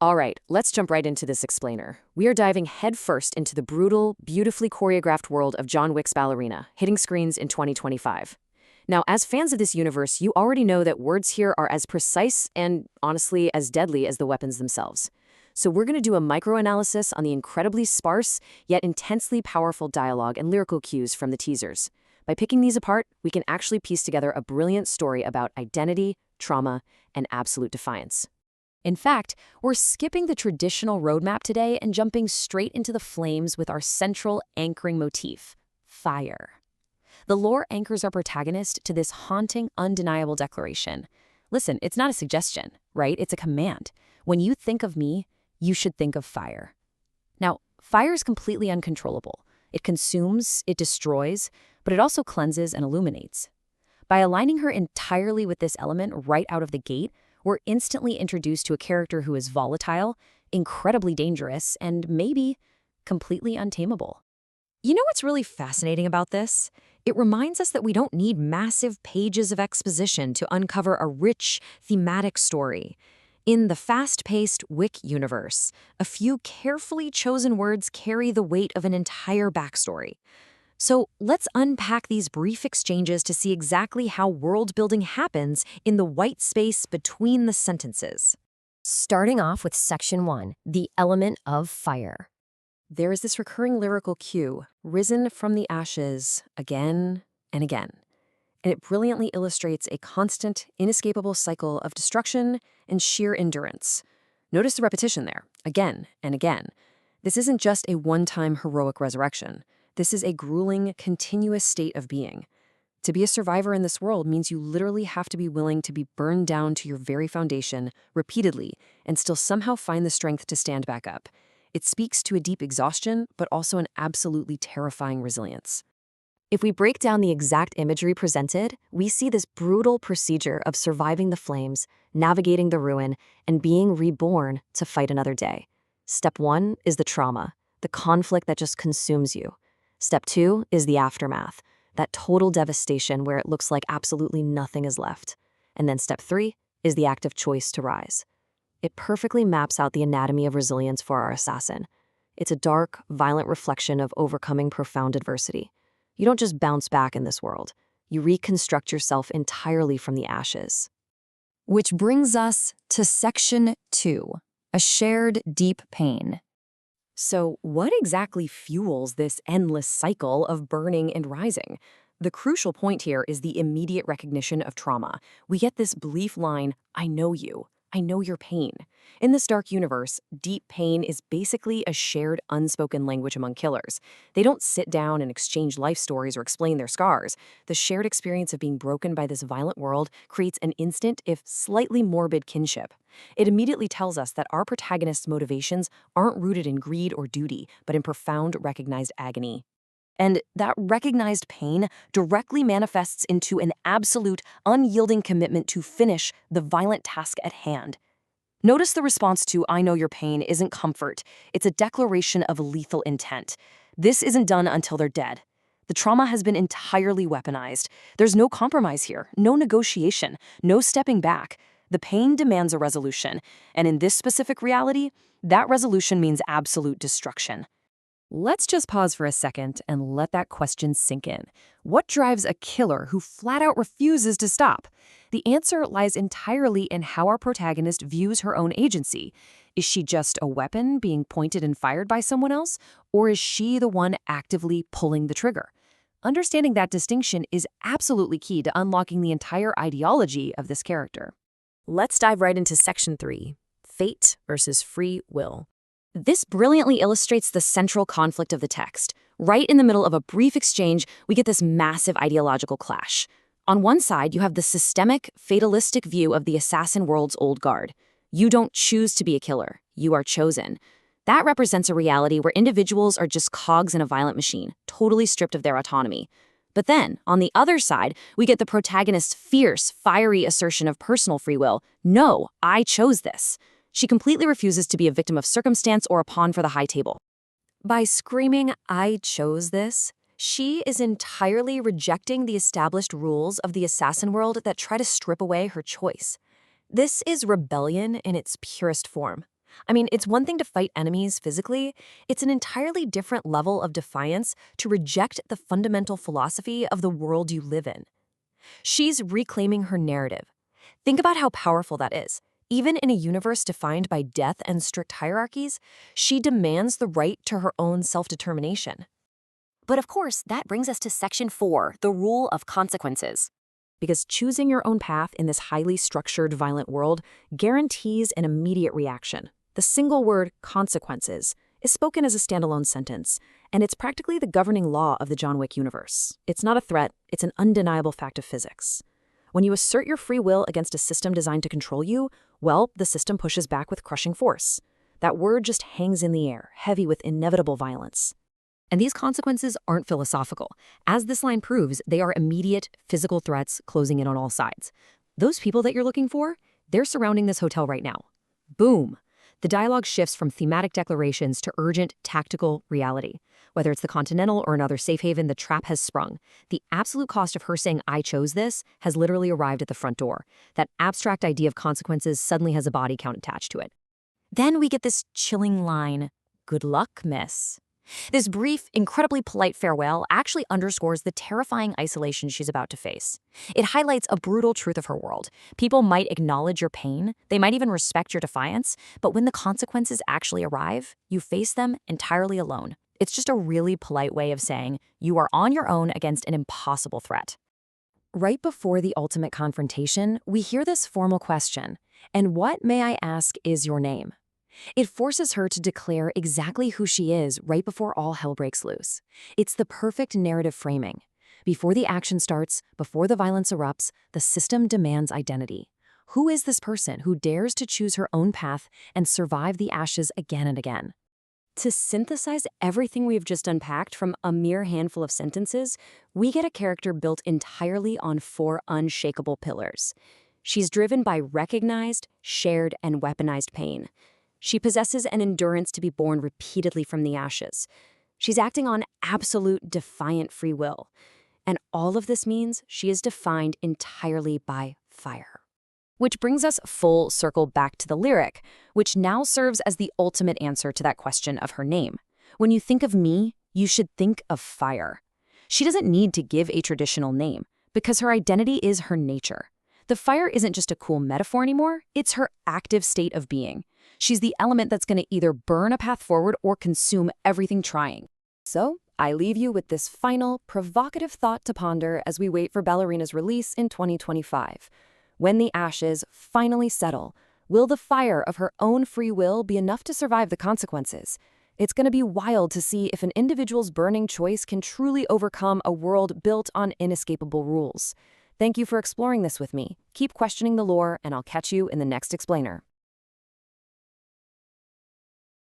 All right, let's jump right into this explainer. We are diving headfirst into the brutal, beautifully choreographed world of John Wick's Ballerina, hitting screens in 2025. Now, as fans of this universe, you already know that words here are as precise and, honestly, as deadly as the weapons themselves. So we're going to do a microanalysis on the incredibly sparse, yet intensely powerful dialogue and lyrical cues from the teasers. By picking these apart, we can actually piece together a brilliant story about identity, trauma, and absolute defiance. In fact, we're skipping the traditional roadmap today and jumping straight into the flames with our central anchoring motif, fire. The lore anchors our protagonist to this haunting, undeniable declaration. Listen, it's not a suggestion, right? It's a command. When you think of me, you should think of fire. Now, fire is completely uncontrollable. It consumes, it destroys, but it also cleanses and illuminates. By aligning her entirely with this element right out of the gate, we're instantly introduced to a character who is volatile, incredibly dangerous, and maybe completely untamable. You know what's really fascinating about this? It reminds us that we don't need massive pages of exposition to uncover a rich, thematic story. In the fast-paced Wick universe, a few carefully chosen words carry the weight of an entire backstory. So let's unpack these brief exchanges to see exactly how world-building happens in the white space between the sentences. Starting off with Section 1, the element of fire. There is this recurring lyrical cue, risen from the ashes again and again. And it brilliantly illustrates a constant, inescapable cycle of destruction and sheer endurance. Notice the repetition there, again and again. This isn't just a one-time heroic resurrection. This is a grueling, continuous state of being. To be a survivor in this world means you literally have to be willing to be burned down to your very foundation repeatedly and still somehow find the strength to stand back up. It speaks to a deep exhaustion, but also an absolutely terrifying resilience. If we break down the exact imagery presented, we see this brutal procedure of surviving the flames, navigating the ruin, and being reborn to fight another day. Step 1 is the trauma, the conflict that just consumes you. Step 2 is the aftermath, that total devastation where it looks like absolutely nothing is left. And then Step 3 is the active choice to rise. It perfectly maps out the anatomy of resilience for our assassin. It's a dark, violent reflection of overcoming profound adversity. You don't just bounce back in this world. You reconstruct yourself entirely from the ashes. Which brings us to Section 2, a shared deep pain. So what exactly fuels this endless cycle of burning and rising? The crucial point here is the immediate recognition of trauma. We get this belief line, I know you. I know your pain. In this dark universe, deep pain is basically a shared unspoken language among killers. They don't sit down and exchange life stories or explain their scars. The shared experience of being broken by this violent world creates an instant, if slightly morbid, kinship. It immediately tells us that our protagonist's motivations aren't rooted in greed or duty, but in profound recognized agony. And that recognized pain directly manifests into an absolute, unyielding commitment to finish the violent task at hand. Notice the response to I know your pain isn't comfort. It's a declaration of lethal intent. This isn't done until they're dead. The trauma has been entirely weaponized. There's no compromise here, no negotiation, no stepping back. The pain demands a resolution, and in this specific reality, that resolution means absolute destruction. Let's just pause for a second and let that question sink in. What drives a killer who flat out refuses to stop? The answer lies entirely in how our protagonist views her own agency. Is she just a weapon being pointed and fired by someone else, or is she the one actively pulling the trigger? Understanding that distinction is absolutely key to unlocking the entire ideology of this character. Let's dive right into Section 3, Fate versus Free Will. This brilliantly illustrates the central conflict of the text. Right in the middle of a brief exchange, we get this massive ideological clash. On one side, you have the systemic, fatalistic view of the assassin world's old guard. You don't choose to be a killer. You are chosen. That represents a reality where individuals are just cogs in a violent machine, totally stripped of their autonomy. But then, on the other side, we get the protagonist's fierce, fiery assertion of personal free will. No, I chose this. She completely refuses to be a victim of circumstance or a pawn for the high table. By screaming, I chose this, she is entirely rejecting the established rules of the assassin world that try to strip away her choice. This is rebellion in its purest form. I mean, it's one thing to fight enemies physically, it's an entirely different level of defiance to reject the fundamental philosophy of the world you live in. She's reclaiming her narrative. Think about how powerful that is. Even in a universe defined by death and strict hierarchies, she demands the right to her own self-determination. But of course, that brings us to Section 4, the rule of consequences. Because choosing your own path in this highly structured, violent world guarantees an immediate reaction. The single word consequences is spoken as a standalone sentence, and it's practically the governing law of the John Wick universe. It's not a threat, it's an undeniable fact of physics. When you assert your free will against a system designed to control you, well, the system pushes back with crushing force. That word just hangs in the air, heavy with inevitable violence. And these consequences aren't philosophical. As this line proves, they are immediate, physical threats closing in on all sides. Those people that you're looking for, they're surrounding this hotel right now. Boom! The dialogue shifts from thematic declarations to urgent, tactical reality. Whether it's the Continental or another safe haven, the trap has sprung. The absolute cost of her saying, "I chose this," has literally arrived at the front door. That abstract idea of consequences suddenly has a body count attached to it. Then we get this chilling line, "Good luck, miss." This brief, incredibly polite farewell actually underscores the terrifying isolation she's about to face. It highlights a brutal truth of her world. People might acknowledge your pain, they might even respect your defiance, but when the consequences actually arrive, you face them entirely alone. It's just a really polite way of saying you are on your own against an impossible threat. Right before the ultimate confrontation, we hear this formal question, "And what, may I ask, is your name?" It forces her to declare exactly who she is right before all hell breaks loose. It's the perfect narrative framing. Before the action starts, before the violence erupts, the system demands identity. Who is this person who dares to choose her own path and survive the ashes again and again? To synthesize everything we've just unpacked from a mere handful of sentences, we get a character built entirely on 4 unshakable pillars. She's driven by recognized, shared, and weaponized pain. She possesses an endurance to be born repeatedly from the ashes. She's acting on absolute defiant free will. And all of this means she is defined entirely by fire. Which brings us full circle back to the lyric, which now serves as the ultimate answer to that question of her name. When you think of me, you should think of fire. She doesn't need to give a traditional name, because her identity is her nature. The fire isn't just a cool metaphor anymore, it's her active state of being. She's the element that's going to either burn a path forward or consume everything trying. So, I leave you with this final, provocative thought to ponder as we wait for Ballerina's release in 2025. When the ashes finally settle, will the fire of her own free will be enough to survive the consequences? It's going to be wild to see if an individual's burning choice can truly overcome a world built on inescapable rules. Thank you for exploring this with me. Keep questioning the lore, and I'll catch you in the next explainer.